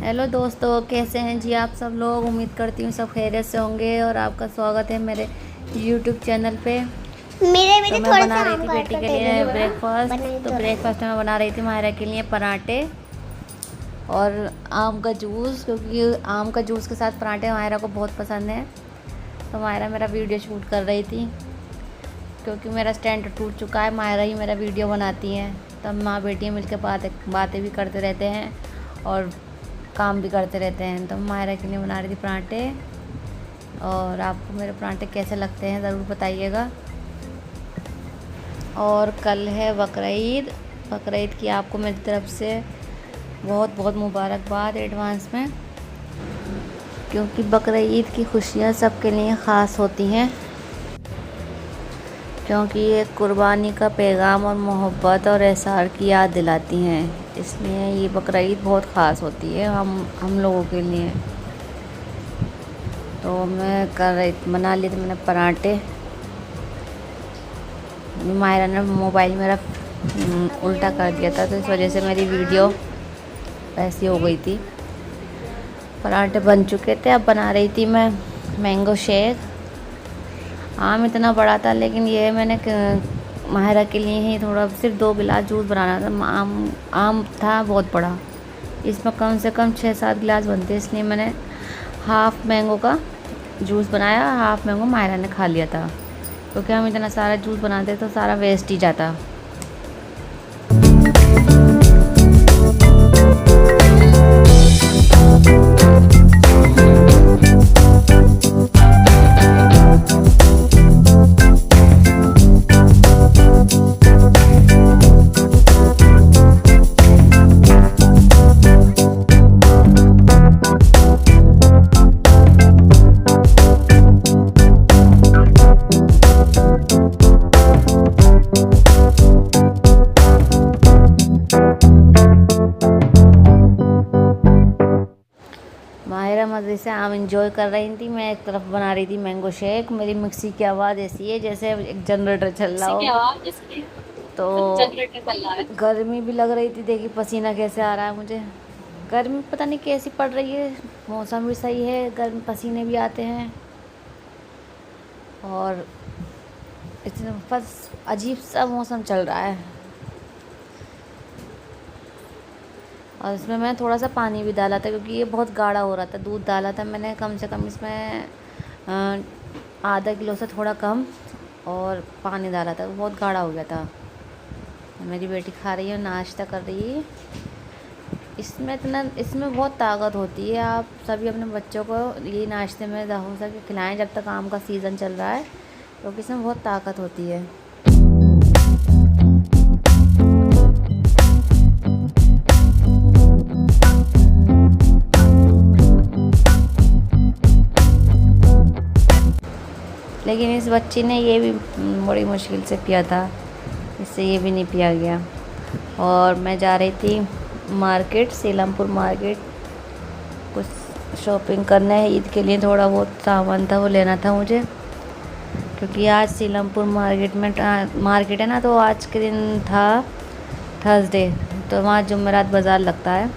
Hello दोस्तों, कैसे हैं जी आप सब लोग। उम्मीद करती हूँ सब खैरियत से होंगे और आपका स्वागत है मेरे यूट्यूब चैनल पे। तो मैं बना रही थी बेटी के लिए ब्रेकफास्ट। तो ब्रेकफास्ट में मैं बना रही थी मायरा के लिए पराठे और आम का जूस, क्योंकि आम का जूस के साथ पराठे मायरा को बहुत पसंद है। तो मायरा मेरा वीडियो शूट कर रही थी, क्योंकि मेरा स्टैंड टूट चुका है। मायरा ही मेरा वीडियो बनाती हैं, तो हम माँ बेटी मिलकर बातें भी करते रहते हैं और काम भी करते रहते हैं। तो मायरा के लिए बना रही थी पराठे। और आपको मेरे पराठे कैसे लगते हैं ज़रूर बताइएगा। और कल है बकरीद। बकरीद की आपको मेरी तरफ से बहुत बहुत मुबारकबाद एडवांस में, क्योंकि बकरीद की खुशियाँ सबके लिए ख़ास होती हैं, क्योंकि ये कुर्बानी का पैगाम और मोहब्बत और एहसार की याद दिलाती हैं। इसलिए ये बकरीद बहुत ख़ास होती है हम लोगों के लिए। तो मैं बना लिए थे मैंने पराठे। मायरा ने मोबाइल मेरा उल्टा कर दिया था, तो इस वजह से मेरी वीडियो ऐसी हो गई थी। पराठे बन चुके थे, अब बना रही थी मैं मैंगो शेक। आम इतना बड़ा था, लेकिन ये मैंने माहिरा के लिए ही थोड़ा सिर्फ 2 गिलास जूस बनाना था। आम था बहुत बड़ा, इसमें कम से कम 6-7 गिलास बनते, इसलिए मैंने हाफ़ मैंगो का जूस बनाया। हाफ़ मैंगो माहिरा ने खा लिया था, क्योंकि हम इतना सारा जूस बनाते तो सारा वेस्ट ही जाता। माहिरा मज़े से आम इंजॉय कर रही थी, मैं एक तरफ बना रही थी मैंगो शेक। मेरी मिक्सी की आवाज़ ऐसी है जैसे एक जनरेटर चल रहा हो। तो गर्मी भी लग रही थी, देखिए पसीना कैसे आ रहा है मुझे। गर्मी पता नहीं कैसी पड़ रही है, मौसम भी सही है, गर्मी पसीने भी आते हैं और इतना बस अजीब सा मौसम चल रहा है। और इसमें मैं थोड़ा सा पानी भी डाला था, क्योंकि ये बहुत गाढ़ा हो रहा था। दूध डाला था मैंने कम से कम इसमें आधा किलो से थोड़ा कम, और पानी डाला था, बहुत गाढ़ा हो गया था। मेरी बेटी खा रही है, नाश्ता कर रही है। इसमें बहुत ताकत होती है। आप सभी अपने बच्चों को ये नाश्ते में हो सके खिलाएं, जब तक आम का सीज़न चल रहा है, क्योंकि इसमें बहुत ताकत होती है। लेकिन इस बच्ची ने ये भी बड़ी मुश्किल से पिया था, इससे ये भी नहीं पिया गया। और मैं जा रही थी मार्केट, सीलमपुर मार्केट, कुछ शॉपिंग करने है ईद के लिए। थोड़ा बहुत सामान था वो लेना था मुझे, क्योंकि आज सीलमपुर मार्केट है ना, तो आज के दिन था थर्सडे, तो वहाँ जुमेरात बाज़ार लगता है।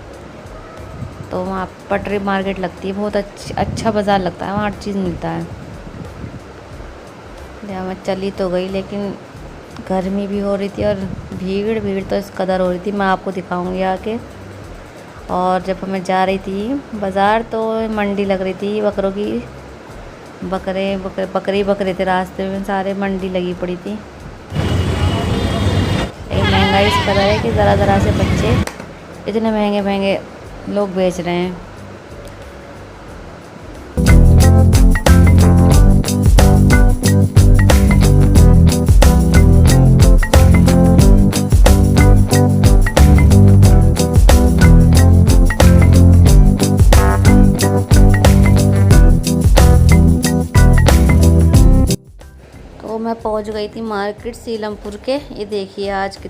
तो वहाँ पटरी मार्केट लगती है, बहुत अच्छा बाज़ार लगता है, वहाँ हर चीज़ मिलता है। मैं चली तो गई, लेकिन गर्मी भी हो रही थी और भीड़ तो इस कदर हो रही थी, मैं आपको दिखाऊंगी आके। और जब मैं जा रही थी बाज़ार, तो मंडी लग रही थी बकरों की। बकरे थे रास्ते में, सारे मंडी लगी पड़ी थी। एक महंगाई इस कदर है कि ज़रा से बच्चे इतने महंगे लोग बेच रहे हैं। मैं पहुंच गई थी मार्केट सीलमपुर के। ये देखिए आज के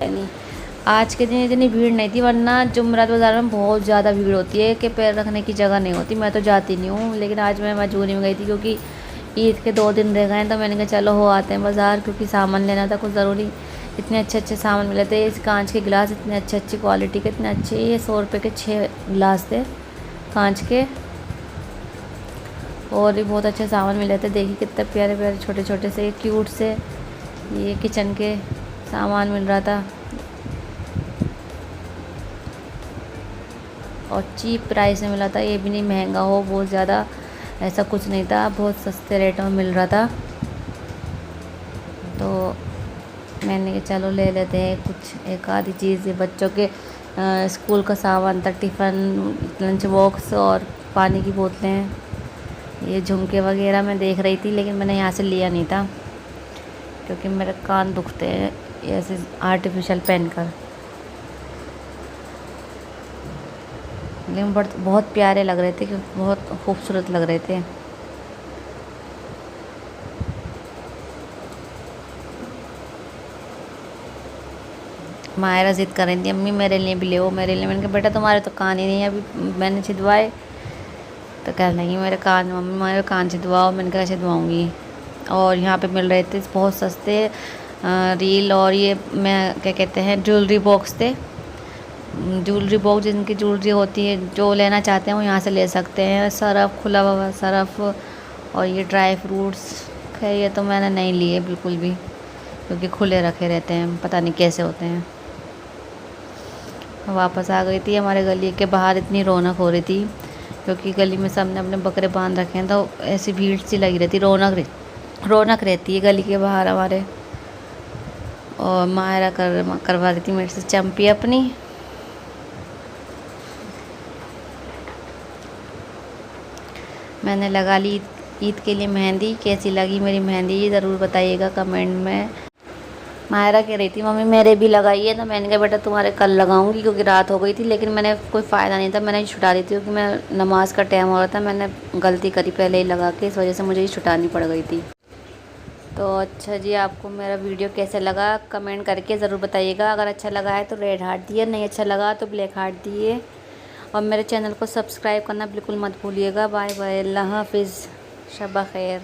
दिन इतनी भीड़ नहीं थी, वरना जुमेरात बाज़ार में बहुत ज़्यादा भीड़ होती है कि पैर रखने की जगह नहीं होती। मैं तो जाती नहीं हूँ, लेकिन आज मैं मजबूरी में गई थी, क्योंकि ईद के 2 दिन रह गए हैं। तो मैंने कहा चलो हो आते हैं बाज़ार, क्योंकि सामान लेना था कुछ ज़रूरी। इतने अच्छे सामान मिले थे। इस कांच के गिलास इतने अच्छे क्वालिटी के, इतने अच्छे। ये 100 रुपये के 6 गिलास थे, कांच के। और भी बहुत अच्छे सामान मिल रहे थे। देखिए कितने प्यारे प्यारे छोटे छोटे से क्यूट से ये किचन के सामान मिल रहा था और चीप प्राइस में मिला था। ये भी नहीं महंगा हो बहुत ज़्यादा, ऐसा कुछ नहीं था, बहुत सस्ते रेट में मिल रहा था। तो मैंने कहा चलो ले लेते हैं कुछ एक आधी चीज़। बच्चों के स्कूल का सामान था, टिफ़िन, लंच बॉक्स और पानी की बोतलें, ये झुमके वगैरह मैं देख रही थी, लेकिन मैंने यहाँ से लिया नहीं था क्योंकि मेरे कान दुखते हैं ऐसे आर्टिफिशियल पहनकर। लेकिन बहुत प्यारे लग रहे थे, क्योंकि बहुत खूबसूरत लग रहे थे। मायरा ज़िद कर रही थी अम्मी मेरे लिए भी ले वो मेरे लिए। मैंने कहा बेटा तुम्हारे तो कान ही नहीं है, अभी मैंने छिदवाए। तो कह लगी मेरे कान, मम्मी मेरे कान छिदवाओ। मैंने कहा छिदवाऊँगी। और यहाँ पे मिल रहे थे बहुत सस्ते रील और ये मैं क्या कहते हैं ज्वेलरी बॉक्स थे। ज्वेलरी बॉक्स जिनकी ज्वेलरी होती है, जो लेना चाहते हैं वो यहाँ से ले सकते हैं। सरफ़, खुला हुआ सरफ़ और ये ड्राई फ्रूट्स। खैर ये तो मैंने नहीं लिए बिल्कुल भी, क्योंकि खुले रखे रहते हैं, पता नहीं कैसे होते हैं। वापस आ गई थी। हमारे गली के बाहर इतनी रौनक हो रही थी, क्योंकि गली में सबने अपने बकरे बांध रखे हैं, तो ऐसी भीड़ सी लगी रहती, रौनक रहती है गली के बाहर हमारे। और मायरा करवा रही थी मेरे से चंपी अपनी। मैंने लगा ली ईद के लिए मेहंदी। कैसी लगी मेरी मेहंदी ये ज़रूर बताइएगा कमेंट में। मायरा कह रही थी मम्मी मेरे भी लगाइए, तो मैंने कहा बेटा तुम्हारे कल लगाऊंगी, क्योंकि रात हो गई थी। लेकिन मैंने कोई फ़ायदा नहीं था, मैंने छुटा दी थी क्योंकि मैं नमाज का टाइम हो रहा था। मैंने गलती करी पहले ही लगा के, इस वजह से मुझे ही छुटानी पड़ गई थी। तो अच्छा जी, आपको मेरा वीडियो कैसे लगा कमेंट करके ज़रूर बताइएगा। अगर अच्छा लगा है तो रेड हार्ट दिए, नहीं अच्छा लगा तो ब्लैक हार्ट दिए। और मेरे चैनल को सब्सक्राइब करना बिल्कुल मत भूलिएगा। बाय बाय, अल्लाह हाफिज़, शब खैर।